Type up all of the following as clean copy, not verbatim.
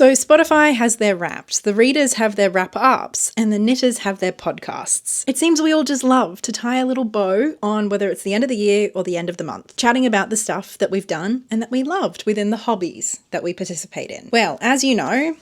So Spotify has their Wrapped, the readers have their wrap-ups, and the knitters have their podcasts. It seems we all just love to tie a little bow on whether it's the end of the year or the end of the month, chatting about the stuff that we've done and that we loved within the hobbies that we participate in. Well, as you know,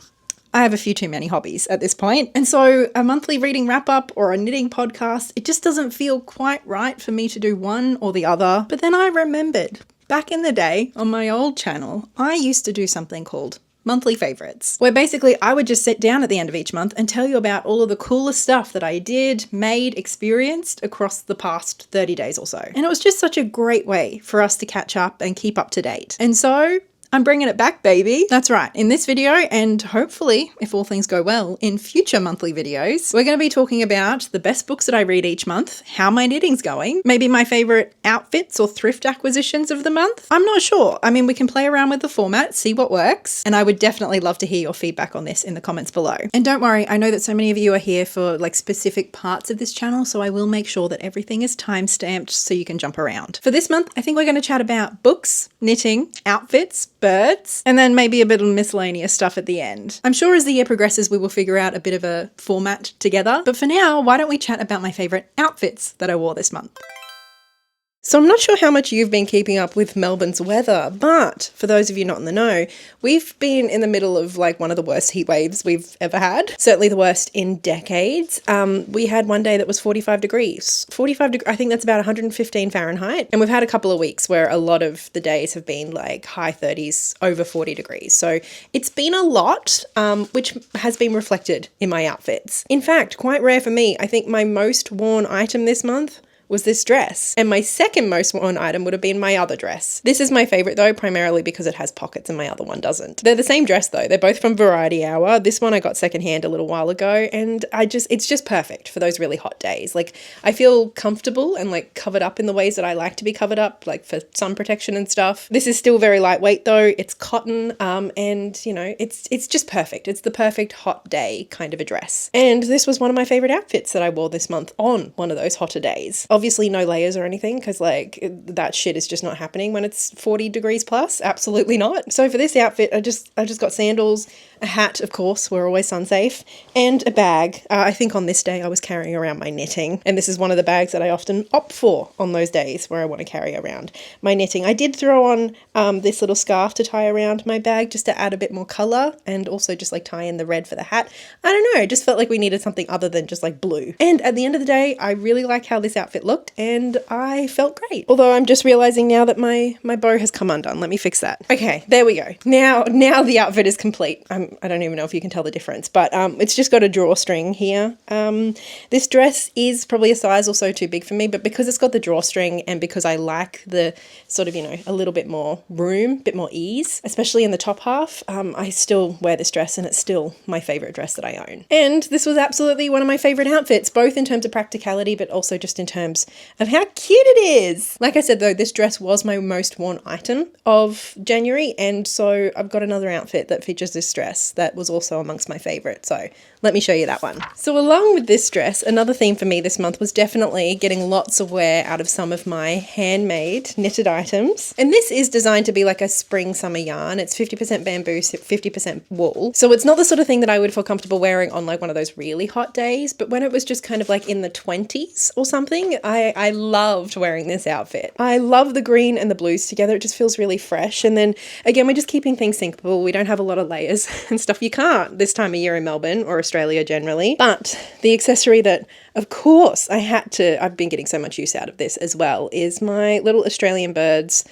I have a few too many hobbies at this point, and so a monthly reading wrap-up or a knitting podcast, it just doesn't feel quite right for me to do one or the other. But then I remembered, back in the day on my old channel, I used to do something called monthly favorites, where basically I would just sit down at the end of each month and tell you about all of the coolest stuff that I did, made, experienced across the past 30 days or so. And it was just such a great way for us to catch up and keep up to date. And so I'm bringing it back, baby. That's right. In this video, and hopefully, if all things go well, in future monthly videos, we're going to be talking about the best books that I read each month, how my knitting's going, maybe my favorite outfits or thrift acquisitions of the month. I'm not sure. I mean, we can play around with the format, see what works, and I would definitely love to hear your feedback on this in the comments below. And don't worry, I know that so many of you are here for like specific parts of this channel, so I will make sure that everything is time-stamped so you can jump around. For this month, I think we're going to chat about books, knitting, outfits, birds, and then maybe a bit of miscellaneous stuff at the end. I'm sure as the year progresses, we will figure out a bit of a format together. But for now, why don't we chat about my favorite outfits that I wore this month? So I'm not sure how much you've been keeping up with Melbourne's weather, but for those of you not in the know, we've been in the middle of like one of the worst heat waves we've ever had. Certainly the worst in decades. We had one day that was 45 degrees. I think that's about 115 Fahrenheit. And we've had a couple of weeks where a lot of the days have been like high 30s, over 40 degrees. So it's been a lot, which has been reflected in my outfits. In fact, quite rare for me, I think my most worn item this month was this dress. And my second most worn item would have been my other dress. This is my favorite though, primarily because it has pockets and my other one doesn't. They're the same dress though. They're both from Variety Hour. This one I got secondhand a little while ago, and it's just perfect for those really hot days. Like, I feel comfortable and like covered up in the ways that I like to be covered up, like for sun protection and stuff. This is still very lightweight though. It's cotton, and you know, it's just perfect. It's the perfect hot day kind of a dress. And this was one of my favorite outfits that I wore this month on one of those hotter days. Obviously no layers or anything, because like that shit is just not happening when it's 40 degrees plus. Absolutely not. So for this outfit, I just got sandals, a hat, of course, we're always sun safe, and a bag. I think on this day I was carrying around my knitting, and this is one of the bags that I often opt for on those days where I want to carry around my knitting. I did throw on this little scarf to tie around my bag just to add a bit more color, and also just like tie in the red for the hat. I don't know, I just felt like we needed something other than just like blue. And at the end of the day, I really like how this outfit looked, and I felt great. Although I'm just realizing now that my bow has come undone. Let me fix that. Okay, there we go. Now the outfit is complete. I don't even know if you can tell the difference, but it's just got a drawstring here. This dress is probably a size or so too big for me, but because it's got the drawstring and because I like the sort of, you know, a little bit more room, a bit more ease, especially in the top half, I still wear this dress and it's still my favorite dress that I own. And this was absolutely one of my favorite outfits, both in terms of practicality, but also just in terms of how cute it is. Like I said though, this dress was my most worn item of January, and so I've got another outfit that features this dress that was also amongst my favorites, so let me show you that one. So along with this dress, another theme for me this month was definitely getting lots of wear out of some of my handmade knitted items. And this is designed to be like a spring summer yarn. It's 50% bamboo, 50% wool. So it's not the sort of thing that I would feel comfortable wearing on like one of those really hot days, but when it was just kind of like in the 20s or something, I loved wearing this outfit. I love the green and the blues together. It just feels really fresh. And then again, we're just keeping things syncable. We don't have a lot of layers and stuff. You can't this time of year in Melbourne or Australia generally. But the accessory that of course I've been getting so much use out of this as well, is my little Australian Birds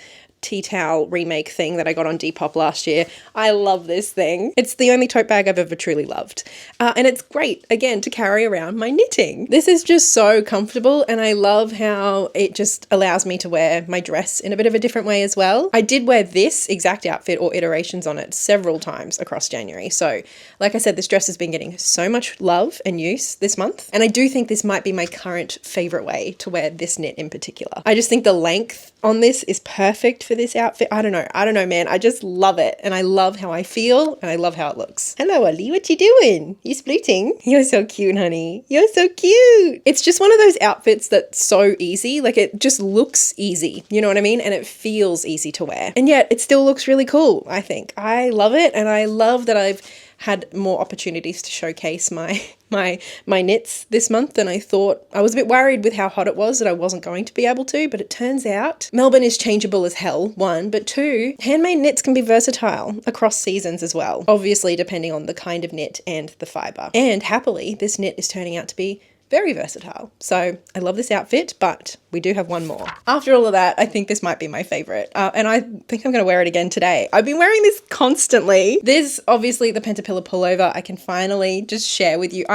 tea towel remake thing that I got on Depop last year. I love this thing. It's the only tote bag I've ever truly loved. And it's great, again, to carry around my knitting. This is just so comfortable, and I love how it just allows me to wear my dress in a bit of a different way as well. I did wear this exact outfit or iterations on it several times across January. So, like I said, this dress has been getting so much love and use this month, and I do think this might be my current favorite way to wear this knit in particular. I just think the length on this is perfect for this outfit. I don't know, man. I just love it. And I love how I feel and I love how it looks. Hello, Ollie. What you doing? You splooting? You're so cute, honey. You're so cute. It's just one of those outfits that's so easy. Like, it just looks easy. You know what I mean? And it feels easy to wear. And yet it still looks really cool, I think. I love it. And I love that I've had more opportunities to showcase my knits this month than I thought. I was a bit worried with how hot it was that I wasn't going to be able to, but it turns out Melbourne is changeable as hell, one, but two, handmade knits can be versatile across seasons as well, obviously depending on the kind of knit and the fibre. And happily, this knit is turning out to be very versatile. So I love this outfit, but we do have one more. After all of that, I think this might be my favorite. And I think I'm going to wear it again today. I've been wearing this constantly. This, obviously, the Penta pullover, I can finally just share with you.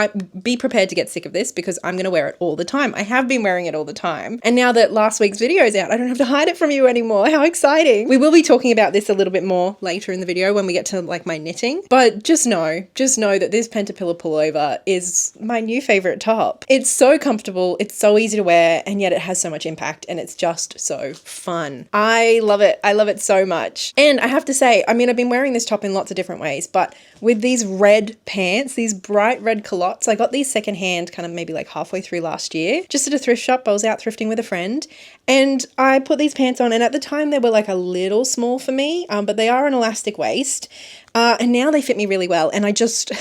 Be prepared to get sick of this because I'm going to wear it all the time. I have been wearing it all the time. And now that last week's video is out, I don't have to hide it from you anymore. How exciting. We will be talking about this a little bit more later in the video when we get to like my knitting. But just know that this Penta pullover is my new favorite top. It's so comfortable, it's so easy to wear, and yet it has so much impact, and it's just so fun. I love it. I love it so much. And I have to say, I mean, I've been wearing this top in lots of different ways, but with these red pants, these bright red culottes, I got these secondhand kind of maybe like halfway through last year, just at a thrift shop. I was out thrifting with a friend, and I put these pants on, and at the time they were like a little small for me, but they are an elastic waist, and now they fit me really well, and I just...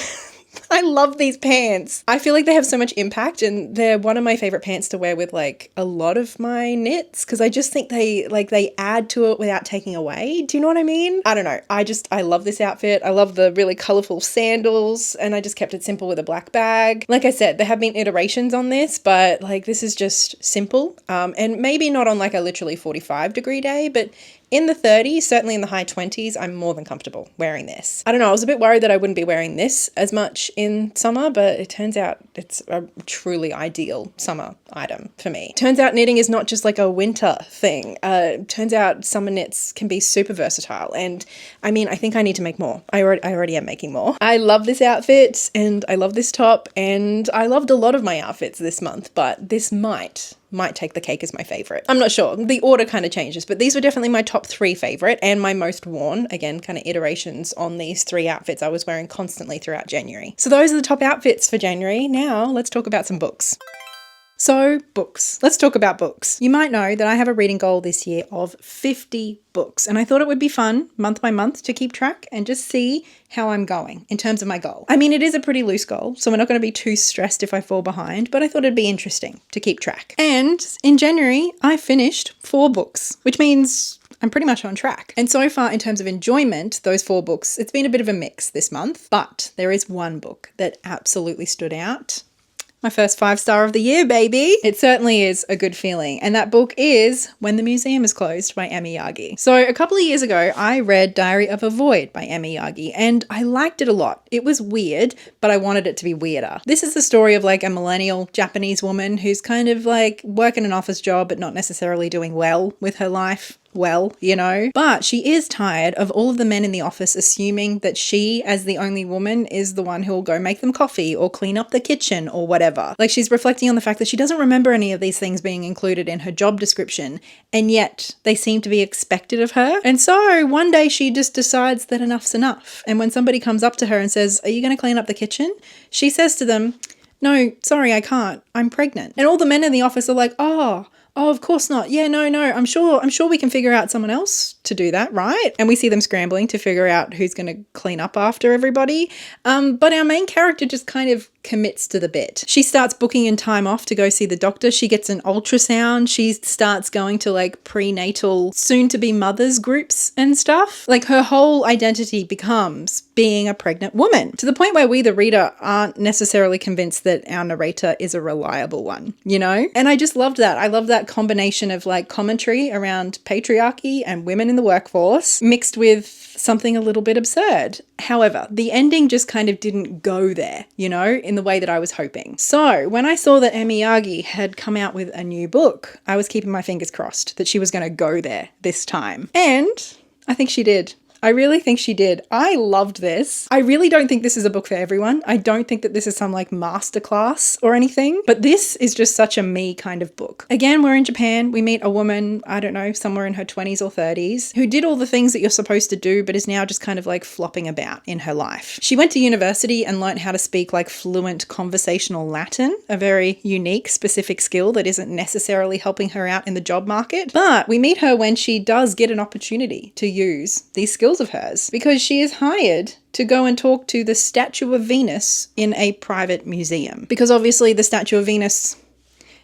I love these pants. I feel like they have so much impact, and they're one of my favorite pants to wear with like a lot of my knits because I just think they add to it without taking away. Do you know what I mean? I don't know. I love this outfit. I love the really colorful sandals, and I just kept it simple with a black bag. Like I said, there have been iterations on this, but like this is just simple. And maybe not on like a literally 45-degree day, but in the 30s, certainly in the high 20s, I'm more than comfortable wearing this. I don't know, I was a bit worried that I wouldn't be wearing this as much in summer, but it turns out it's a truly ideal summer item for me. Turns out knitting is not just like a winter thing. Turns out summer knits can be super versatile, and I mean, I think I need to make more. I already am making more. I love this outfit, and I love this top, and I loved a lot of my outfits this month, but this might take the cake as my favorite. I'm not sure. The order kind of changes, but these were definitely my top 3 favorite and my most worn. Again, kind of iterations on these 3 outfits I was wearing constantly throughout January. So those are the top outfits for January. Now let's talk about some books. So books. Let's talk about books. You might know that I have a reading goal this year of 50 books, and I thought it would be fun month by month to keep track and just see how I'm going in terms of my goal. I mean, it is a pretty loose goal, so we're not going to be too stressed if I fall behind, but I thought it'd be interesting to keep track. And in January, I finished 4 books, which means I'm pretty much on track. And so far, in terms of enjoyment, those 4 books, it's been a bit of a mix this month, but there is one book that absolutely stood out. My first 5-star of the year, baby. It certainly is a good feeling. And that book is When the Museum is Closed by Yagi. So a couple of years ago, I read Diary of a Void by Yagi, and I liked it a lot. It was weird, but I wanted it to be weirder. This is the story of like a millennial Japanese woman who's kind of like working an office job, but not necessarily doing well with her life. Well, you know, but she is tired of all of the men in the office assuming that she, as the only woman, is the one who will go make them coffee or clean up the kitchen or whatever. Like, she's reflecting on the fact that she doesn't remember any of these things being included in her job description, and yet they seem to be expected of her. And so one day she just decides that enough's enough. And when somebody comes up to her and says, "Are you going to clean up the kitchen?" she says to them, "No, sorry, I can't. I'm pregnant." And all the men in the office are like, "Oh, of course not. Yeah, no, I'm sure we can figure out someone else to do that, right?" And we see them scrambling to figure out who's going to clean up after everybody. But our main character just kind of commits to the bit. She starts booking in time off to go see the doctor. She gets an ultrasound. She starts going to like prenatal, soon-to-be mothers groups and stuff. Like, her whole identity becomes being a pregnant woman, to the point where we, the reader, aren't necessarily convinced that our narrator is a reliable one, you know? And I just loved that. I love that combination of like commentary around patriarchy and women in the workforce mixed with something a little bit absurd. However, the ending just kind of didn't go there, you know, in the way that I was hoping. So when I saw that Yagi had come out with a new book, I was keeping my fingers crossed that she was going to go there this time. And I think she did. I really think she did. I loved this. I really don't think this is a book for everyone. I don't think that this is some like masterclass or anything, but this is just such a me kind of book. Again, we're in Japan. We meet a woman, I don't know, somewhere in her 20s or 30s, who did all the things that you're supposed to do, but is now just kind of like flopping about in her life. She went to university and learned how to speak like fluent conversational Latin, a very unique, specific skill that isn't necessarily helping her out in the job market. But we meet her when she does get an opportunity to use these skills of hers, because she is hired to go and talk to the statue of Venus in a private museum. Because obviously the statue of Venus,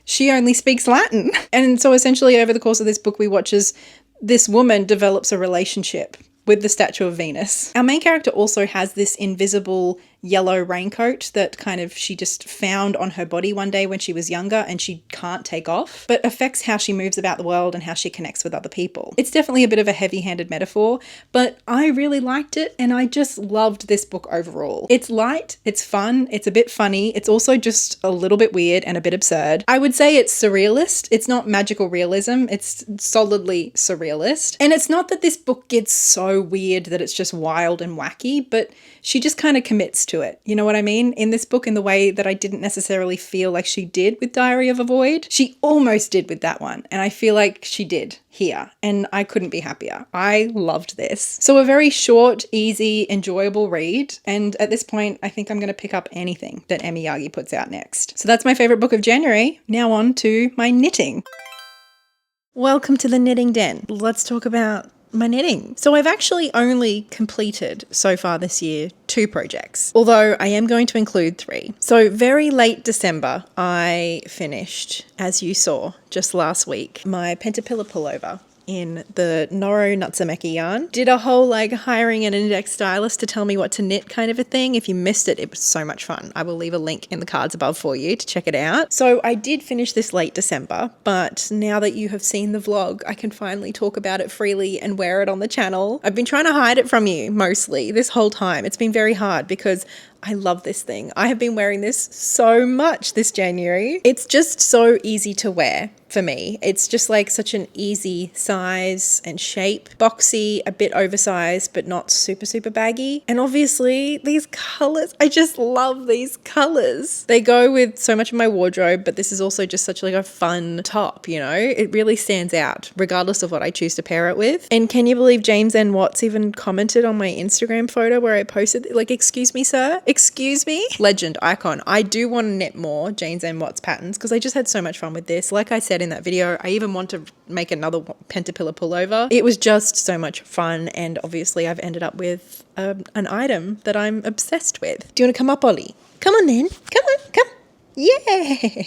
she only speaks Latin. And so essentially over the course of this book, we watch as this woman develops a relationship with the statue of Venus. Our main character also has this invisible yellow raincoat that kind of she just found on her body one day when she was younger and she can't take off, but affects how she moves about the world and how she connects with other people. It's definitely a bit of a heavy-handed metaphor, but I really liked it and I just loved this book overall. It's light, it's fun, it's a bit funny, it's also just a little bit weird and a bit absurd. I would say it's surrealist. It's not magical realism, it's solidly surrealist. And it's not that this book gets so weird that it's just wild and wacky, but she just kind of commits to it. You know what I mean? In this book, in the way that I didn't necessarily feel like she did with Diary of a Void. She almost did with that one. And I feel like she did here. And I couldn't be happier. I loved this. So a very short, easy, enjoyable read. And at this point, I think I'm going to pick up anything that Emi Yagi puts out next. So that's my favorite book of January. Now on to my knitting. Welcome to the Knitting Den. Let's talk about my knitting. So I've actually only completed so far this year 2 projects, although I am going to include 3. So very late December, I finished, as you saw just last week, my Penta Pullover in the Noro Natsumeki yarn. Did a whole like hiring an index stylist to tell me what to knit kind of a thing. If you missed it, it was so much fun. I will leave a link in the cards above for you to check it out. So I did finish this late December, but now that you have seen the vlog, I can finally talk about it freely and wear it on the channel. I've been trying to hide it from you mostly this whole time. It's been very hard because I love this thing. I have been wearing this so much this January. It's just so easy to wear for me. It's just like such an easy size and shape. Boxy, a bit oversized, but not super, super baggy. And obviously these colors, I just love these colors. They go with so much of my wardrobe, but this is also just such like a fun top, you know? It really stands out regardless of what I choose to pair it with. And can you believe James N. Watts even commented on my Instagram photo where I posted, like, excuse me, sir? Excuse me? Legend, icon. I do want to knit more James N. Watts patterns because I just had so much fun with this. Like I said in that video, I even want to make another Penta Pullover. It was just so much fun, and obviously I've ended up with an item that I'm obsessed with. Do you want to come up, Ollie? Come on then. Come on, come. Yeah.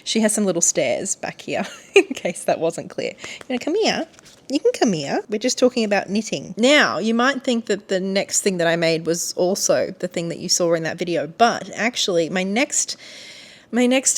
She has some little stairs back here in case that wasn't clear. You want to come here? You can come here. We're just talking about knitting. Now, you might think that the next thing that I made was also the thing that you saw in that video, but actually my next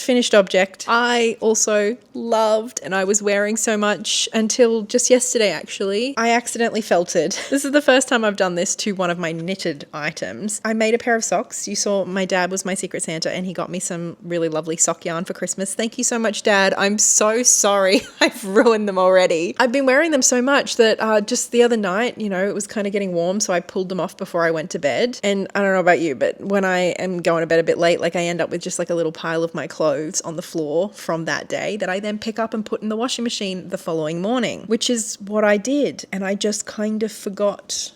finished object I also loved and I was wearing so much until just yesterday actually. I accidentally felted. This is the first time I've done this to one of my knitted items. I made a pair of socks. You saw my dad was my Secret Santa and he got me some really lovely sock yarn for Christmas. Thank you so much, Dad. I'm so sorry I've ruined them already. I've been wearing them so much that just the other night, you know, it was kind of getting warm, so I pulled them off before I went to bed. And I don't know about you, but when I am going to bed a bit late, like I end up with just like a little pile of my clothes on the floor from that day that I then pick up and put in the washing machine the following morning, which is what I did. And I just kind of forgot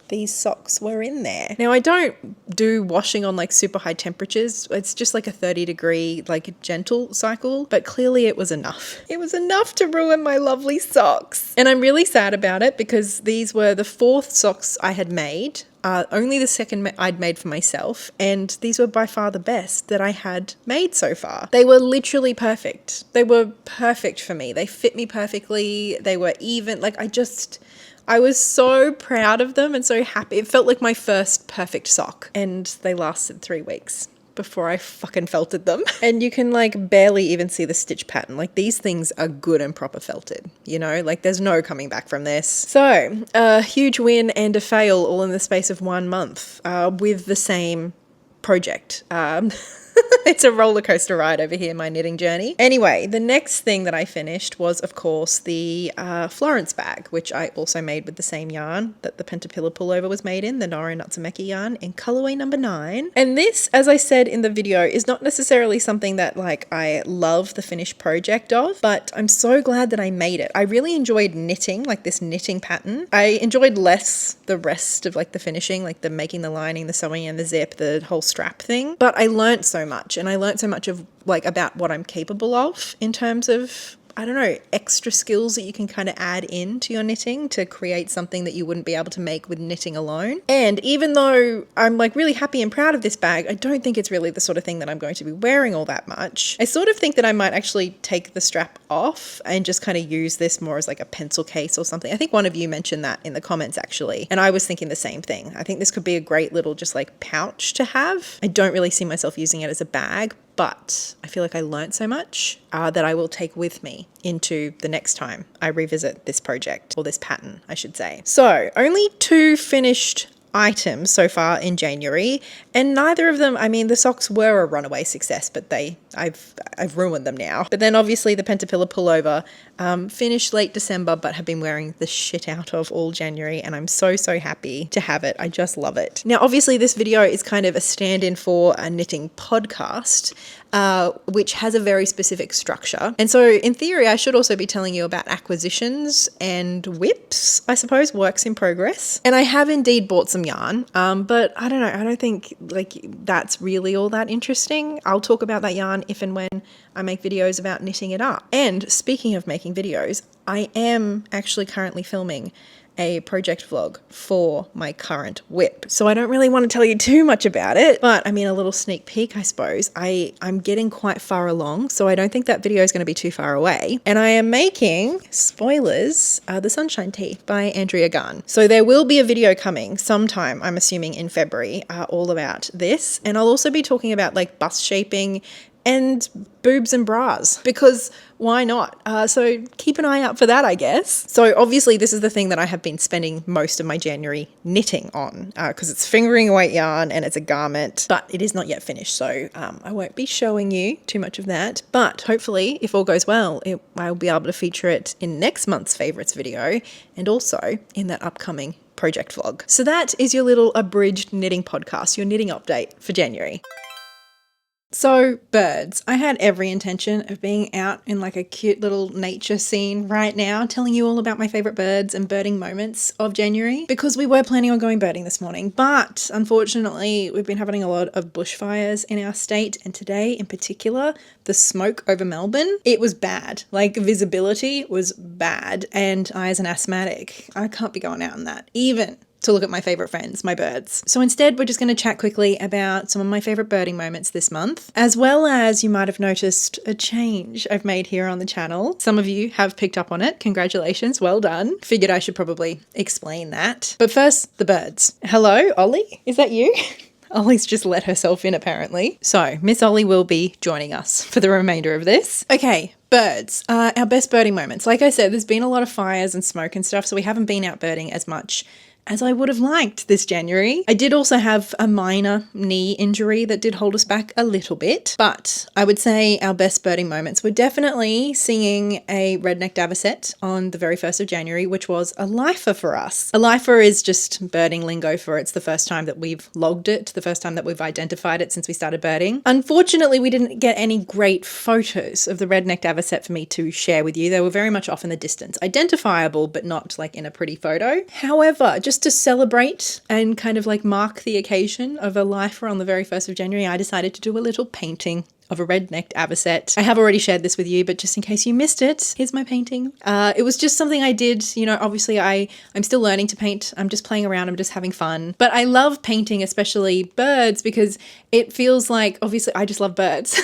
these socks were in there. Now I don't do washing on like super high temperatures. It's just like a 30-degree, like a gentle cycle, but clearly it was enough. It was enough to ruin my lovely socks. And I'm really sad about it because these were the 4th socks I had made. Only the 2nd I'd made for myself, and these were by far the best that I had made so far. They were literally perfect. They were perfect for me. They fit me perfectly. They were even, like I was so proud of them and so happy. It felt like my first perfect sock, and they lasted 3 weeks before I fucking felted them. And you can like barely even see the stitch pattern. Like these things are good and proper felted, you know, like there's no coming back from this. So a huge win and a fail all in the space of 1 month with the same project. It's a roller coaster ride over here, my knitting journey. Anyway, the next thing that I finished was, of course, the Florence bag, which I also made with the same yarn that the Penta Pullover was made in, the Noro Natsumeki yarn in colorway number 9. And this, as I said in the video, is not necessarily something that like I love the finished project of, but I'm so glad that I made it. I really enjoyed knitting, like this knitting pattern. I enjoyed less the rest of like the finishing, like the making the lining, the sewing and the zip, the whole strap thing. But I learned so much, and I learned so much of like about what I'm capable of in terms of, I don't know, extra skills that you can kind of add into your knitting to create something that you wouldn't be able to make with knitting alone. And even though I'm like really happy and proud of this bag, I don't think it's really the sort of thing that I'm going to be wearing all that much. I sort of think that I might actually take the strap off and just kind of use this more as like a pencil case or something. I think one of you mentioned that in the comments actually, and I was thinking the same thing. I think this could be a great little just like pouch to have. I don't really see myself using it as a bag, but I feel like I learned so much that I will take with me into the next time I revisit this project, or this pattern, I should say. So only 2 finished items so far in January, and neither of them, I mean, the socks were a runaway success, but I've ruined them now. But then obviously the Penta Pullover finished late December, but have been wearing the shit out of all January, and I'm so happy to have it. I just love it. Now obviously this video is kind of a stand-in for a knitting podcast, which has a very specific structure. And so in theory, I should also be telling you about acquisitions and whips, I suppose, works in progress. And I have indeed bought some yarn, but I don't know, I don't think like that's really all that interesting. I'll talk about that yarn if and when I make videos about knitting it up. And speaking of making videos, I am actually currently filming a project vlog for my current whip. So I don't really want to tell you too much about it, but I mean, a little sneak peek, I suppose. I'm getting quite far along, so I don't think that video is going to be too far away. And I am making, spoilers, the Sunshine Tee by Andrea Gunn. So there will be a video coming sometime, I'm assuming in February, all about this. And I'll also be talking about like bust shaping and boobs and bras, because why not? So keep an eye out for that, I guess. So obviously this is the thing that I have been spending most of my January knitting on, because it's fingering weight yarn and it's a garment, but it is not yet finished. So I won't be showing you too much of that, but hopefully if all goes well, I'll be able to feature it in next month's favorites video, and also in that upcoming project vlog. So that is your little abridged knitting podcast, your knitting update for January. So birds. I had every intention of being out in like a cute little nature scene right now, telling you all about my favorite birds and birding moments of January, because we were planning on going birding this morning. But unfortunately, we've been having a lot of bushfires in our state, and today in particular, the smoke over Melbourne, it was bad. Like visibility was bad, and I, as an asthmatic, I can't be going out in that, even to look at my favorite friends, my birds. So instead, we're just going to chat quickly about some of my favorite birding moments this month, as well as you might have noticed a change I've made here on the channel. Some of you have picked up on it. Congratulations, well done. Figured I should probably explain that. But first, the birds. Hello, Ollie? Is that you? Ollie's just let herself in apparently. So Miss Ollie will be joining us for the remainder of this. Okay, birds. Our best birding moments. Like I said, there's been a lot of fires and smoke and stuff, so we haven't been out birding as much as I would have liked this January. I did also have a minor knee injury that did hold us back a little bit, but I would say our best birding moments were definitely seeing a red-necked avocet on the very 1st of January, which was a lifer for us. A lifer is just birding lingo for it's the first time that we've logged it, the first time that we've identified it since we started birding. Unfortunately, we didn't get any great photos of the red-necked avocet for me to share with you. They were very much off in the distance, identifiable, but not like in a pretty photo. However, just to celebrate and kind of like mark the occasion of a lifer on the very 1st of January, I decided to do a little painting of a red-necked avocet. I have already shared this with you, but just in case you missed it, here's my painting. It was just something I did, you know, obviously I'm still learning to paint. I'm just playing around. I'm just having fun. But I love painting, especially birds, because it feels like, obviously I just love birds.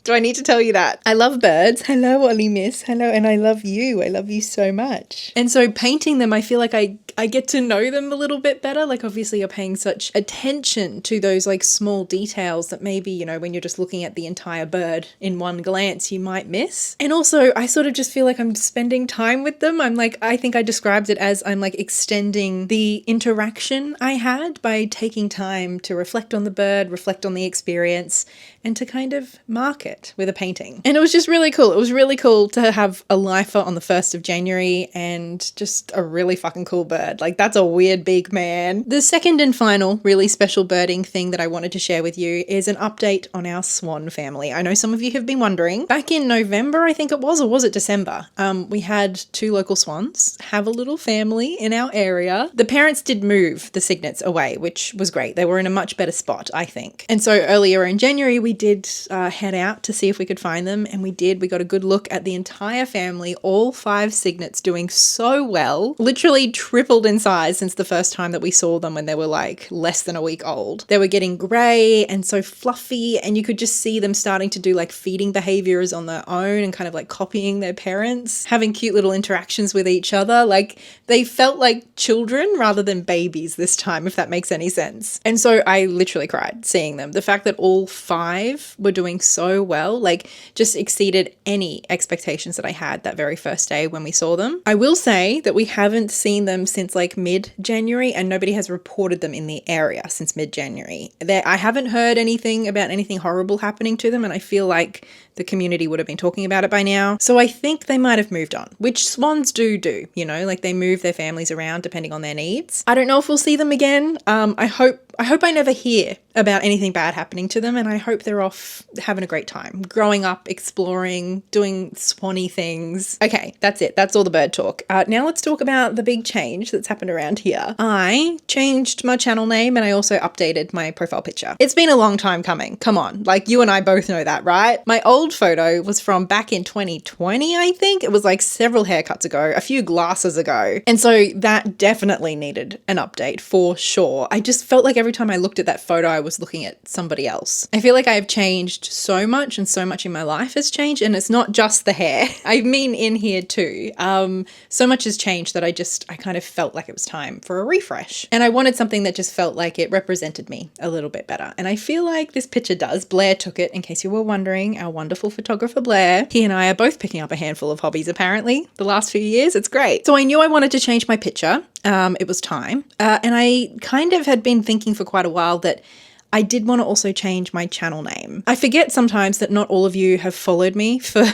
Do I need to tell you that? I love birds. Hello, Ollie Miss. Hello, and I love you. I love you so much. And so painting them, I feel like I get to know them a little bit better. Like obviously you're paying such attention to those like small details that maybe, you know, when you're just looking at the entire bird in one glance, you might miss. And also I sort of just feel like I'm spending time with them. I think I described it as I'm like extending the interaction I had by taking time to reflect on the bird, reflect on the experience, and to kind of mark it with a painting. And it was just really cool. It was really cool to have a lifer on the 1st of January and just a really fucking cool bird. Like that's a weird beak, man. The second and final really special birding thing that I wanted to share with you is an update on our swan family. I know some of you have been wondering. Back in November, I think it was, or was it December? We had 2 local swans have a little family in our area. The parents did move the cygnets away, which was great. They were in a much better spot, I think. And so earlier in January, we did head out to see if we could find them, and we did. We got a good look at the entire family, all 5 cygnets doing so well, literally tripled in size since the first time that we saw them when they were like less than a week old. They were getting grey and so fluffy, and you could just see them starting to do like feeding behaviors on their own and kind of like copying their parents, having cute little interactions with each other. Like they felt like children rather than babies this time, if that makes any sense. And so I literally cried seeing them. The fact that all 5 were doing so well, like just exceeded any expectations that I had that very first day when we saw them. I will say that we haven't seen them since like mid-January, and nobody has reported them in the area since mid-January. I haven't heard anything about anything horrible happening to them, and I feel like the community would have been talking about it by now. So I think they might have moved on, which swans do, you know, like they move their families around depending on their needs. I don't know if we'll see them again. I hope I never hear about anything bad happening to them, and I hope they're off having a great time, growing up, exploring, doing swanny things. Okay, that's it. That's all the bird talk. Now let's talk about the big change that's happened around here. I changed my channel name, and I also updated my profile picture. It's been a long time coming. Come on, like you and I both know that, right? My old photo was from back in 2020, I think. It was like several haircuts ago, a few glasses ago. And so that definitely needed an update for sure. I just felt like every time I looked at that photo, I was looking at somebody else. I feel like I have changed so much, and so much in my life has changed, and it's not just the hair. I mean in here too. So much has changed that I kind of felt like it was time for a refresh. And I wanted something that just felt like it represented me a little bit better. And I feel like this picture does. Blair took it, in case you were wondering, our wonderful photographer Blair. He and I are both picking up a handful of hobbies apparently the last few years. It's great. So I knew I wanted to change my picture. It was time. And I kind of had been thinking for quite a while that I did want to also change my channel name. I forget sometimes that not all of you have followed me for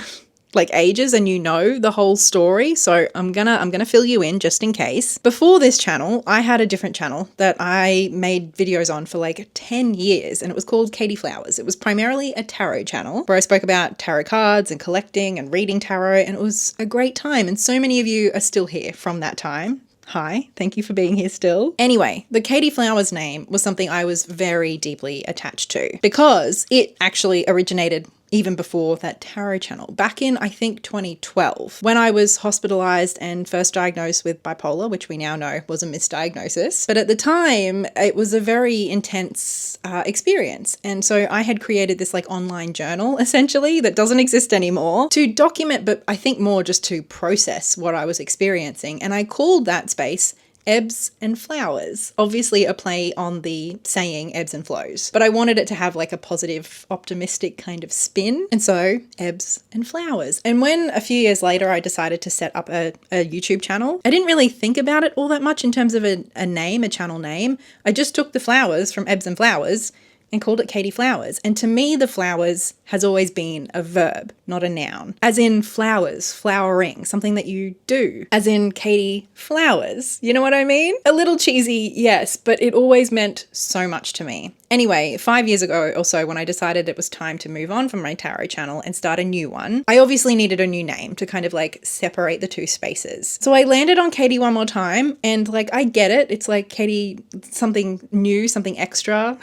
like ages and you know the whole story. So I'm gonna fill you in just in case. Before this channel, I had a different channel that I made videos on for like 10 years, and it was called Katey Flowers. It was primarily a tarot channel where I spoke about tarot cards and collecting and reading tarot, and it was a great time. And so many of you are still here from that time. Hi, thank you for being here still. Anyway, the Katey Flowers name was something I was very deeply attached to because it actually originated even before that tarot channel, back in, I think, 2012, when I was hospitalized and first diagnosed with bipolar, which we now know was a misdiagnosis. But at the time, it was a very intense experience. And so I had created this like online journal, essentially, that doesn't exist anymore, to document, but I think more just to process what I was experiencing. And I called that space Ebbs and Flowers, obviously a play on the saying ebbs and flows, but I wanted it to have like a positive, optimistic kind of spin. And so Ebbs and Flowers. And when a few years later, I decided to set up a YouTube channel, I didn't really think about it all that much in terms of a name, a channel name. I just took the flowers from Ebbs and Flowers and called it Katey Flowers. And to me, the flowers has always been a verb, not a noun. As in flowers, flowering, something that you do. As in Katey Flowers, you know what I mean? A little cheesy, yes, but it always meant so much to me. Anyway, 5 years ago or so, when I decided it was time to move on from my tarot channel and start a new one, I obviously needed a new name to kind of like separate the two spaces. So I landed on Katey one more time, and like, I get it. It's like Katey, something new, something extra.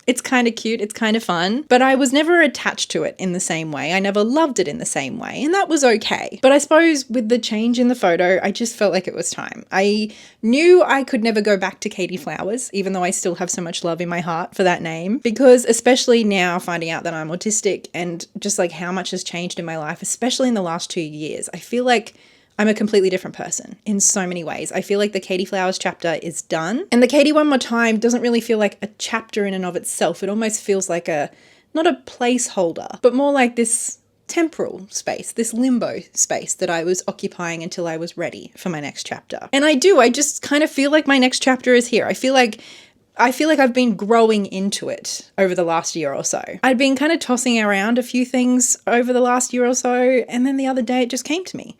It's kind of cute, it's kind of fun, but I was never attached to it in the same way. I never loved it in the same way, and that was okay. But I suppose with the change in the photo, I just felt like it was time. I knew I could never go back to Katey Flowers, even though I still have so much love in my heart for that name, because especially now finding out that I'm autistic and just like how much has changed in my life, especially in the last 2 years, I feel like I'm a completely different person in so many ways. I feel like the Katey Flowers chapter is done. And the Katey One More Time doesn't really feel like a chapter in and of itself. It almost feels like not a placeholder, but more like this temporal space, this limbo space that I was occupying until I was ready for my next chapter. And I just kind of feel like my next chapter is here. I feel like I've been growing into it over the last year or so. I'd been kind of tossing around a few things over the last year or so, and then the other day it just came to me.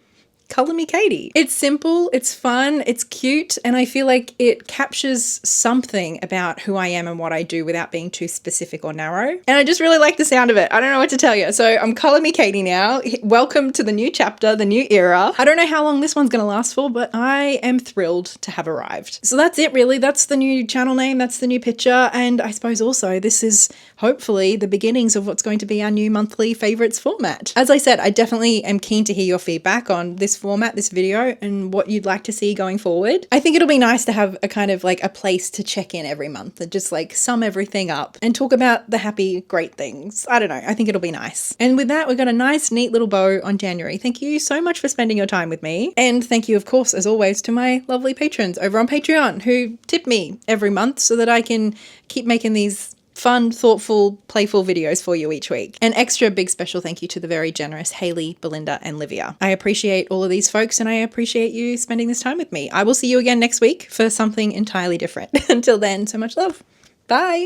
Color Me Katey. It's simple, it's fun, it's cute, and I feel like it captures something about who I am and what I do without being too specific or narrow. And I just really like the sound of it. I don't know what to tell you. So I'm Color Me Katey now. Welcome to the new chapter, the new era. I don't know how long this one's gonna last for, but I am thrilled to have arrived. So that's it really. That's the new channel name, that's the new picture, and I suppose also this is hopefully the beginnings of what's going to be our new monthly favorites format. As I said, I definitely am keen to hear your feedback on this format, this video, and what you'd like to see going forward. I think it'll be nice to have a kind of like a place to check in every month and just like sum everything up and talk about the happy, great things. I don't know. I think it'll be nice. And with that, we've got a nice, neat little bow on January. Thank you so much for spending your time with me. And thank you, of course, as always, to my lovely patrons over on Patreon who tip me every month so that I can keep making these fun, thoughtful, playful videos for you each week. An extra big special thank you to the very generous Hayley, Belinda, and Livia. I appreciate all of these folks and I appreciate you spending this time with me. I will see you again next week for something entirely different. Until then, so much love. Bye.